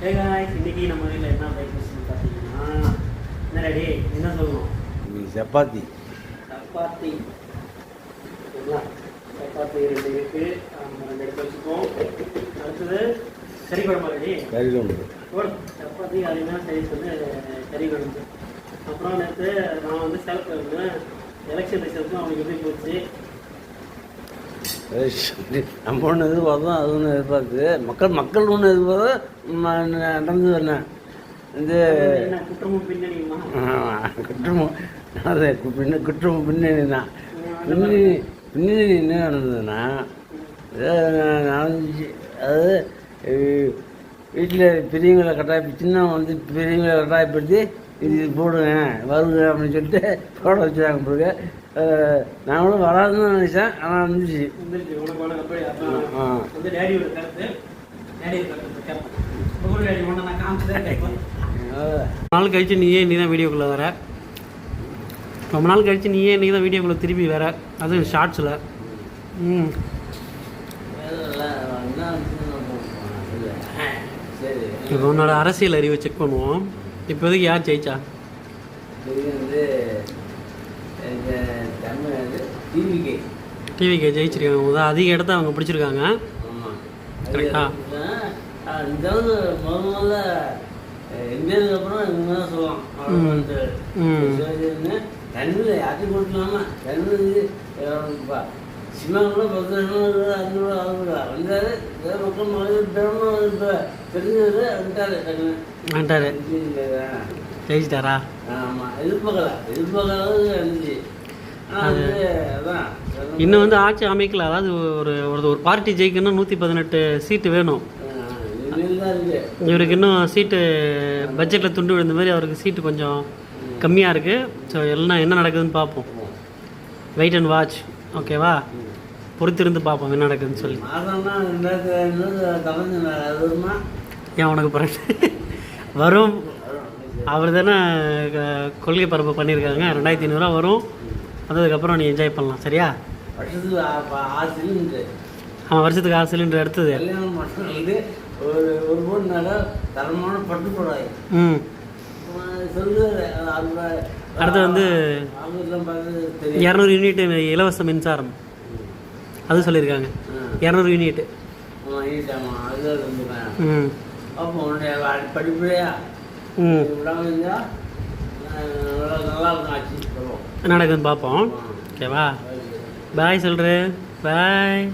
இன்னைக்கு நம்ம வீட்டில் என்ன பிரேக்ஃபாஸ்ட்னு பார்த்தீங்கன்னா என்ன ரெடி என்ன சொல்லணும்? சப்பாத்தி சப்பாத்தி சரிங்களா? சப்பாத்தி 2 இருக்குது, நம்ம 2 எடுத்து வச்சுப்போம். அடுத்தது கறி குழம்பு ரெடி. கறி குழம்பு சப்பாத்தி அதிகமாக சைஸ் வந்து கறி குழம்பு. அப்புறம் நேற்று நான் வந்து சேலத்தில் இருந்தேன். எலெக்ஷன் ரிசல்ட்டும் அவனுக்கு எப்படி போச்சு? நம்ம ஒன்று எதிர்பார்த்தோம், அது ஒன்று எதிர்பார்க்குது. மக்கள் ஒன்று எதிர்பார்த்து நடந்து வரேன். இந்த குற்றமும் பின்னணியுமா? குற்றமும் அது குற்றமும் பின்னணி தான். பின்னணி என்ன நடந்ததுன்னா நடந்துச்சு. அதாவது வீட்டில் பெரியவங்களை சின்ன வந்து பெரியவங்களை கட்டாயப்படுத்தி இது போடுங்க வருங்க அப்படின்னு சொல்லிட்டு போட வச்சுருக்காங்க. பிறகு நாங்களும் வராதுன்னு நினச்சேன், ஆனால் வந்துச்சு. நாள் கழிச்சு நீ தான் வீடியோக்குள்ளே வர, ரொம்ப நாள் கழிச்சு நீ தான் வீடியோக்குள்ளே திரும்பி வர, அதுவும் ஷார்ட்ஸில். இப்போ உன்னோட அரசியல் அறிவை செக் பண்ணுவோம். இப்போதைக்கு யார் ஜெயிச்சா? டிவிகே ஜெயிச்சிருக்காங்க. அதிக இடத்த அவங்க பிடிச்சிருக்காங்க. கரெக்டா? முதல்ல இந்தியாவுக்கு அப்புறம் இவங்க தான் சொல்லலாம். தண்ணியில் யாருக்கும் கொடுக்கலாமா? தண்ணி சினிமாக்குள்ள 10 லட்சம் 5 ரூபா 6 ரூபா வந்தாரு. மக்கள் மகளிர் பெறணும் இப்போ தெரிஞ்சவர் வந்துட்டாரு. ஜெயிச்சிட்டாரா? ஆமாம், எதிர்பார்க்கல இருந்துச்சு. அதான் இன்னும் வந்து ஆட்சி அமைக்கல. அதாவது ஒரு பார்ட்டி ஜெயிக்கணும் 118 சீட்டு வேணும். இவருக்கு இன்னும் சீட்டு பட்ஜெட்டில் துண்டு விழுந்த மாதிரி அவருக்கு சீட்டு கொஞ்சம் கம்மியாக இருக்குது. ஸோ எல்லாம் என்ன நடக்குதுன்னு பார்ப்போம். Wait and watch. ஓகேவா? பொறுத்திருந்து பார்ப்போம் என்ன நடக்குதுன்னு சொல்லி. ஏன் உனக்கு பிறகு வரும்? அவர் தானே கொள்கை பரப்பு பண்ணியிருக்காங்க. 2500 வரும். வந்ததுக்கப்புறம் நீ என்ஜாய் பண்ணலாம். சரியா? வருஷத்துக்கு 6 சிலிண்டர் எடுத்தது. அடுத்து வந்து 200 யூனிட் இலவச மின்சாரம் அது சொல்லியிருக்காங்க. 200 யூனிட். நடக்குதுன்னு பார்ப்போம். ஓகேவா? பாய் சொல்கிறேன். பாய்.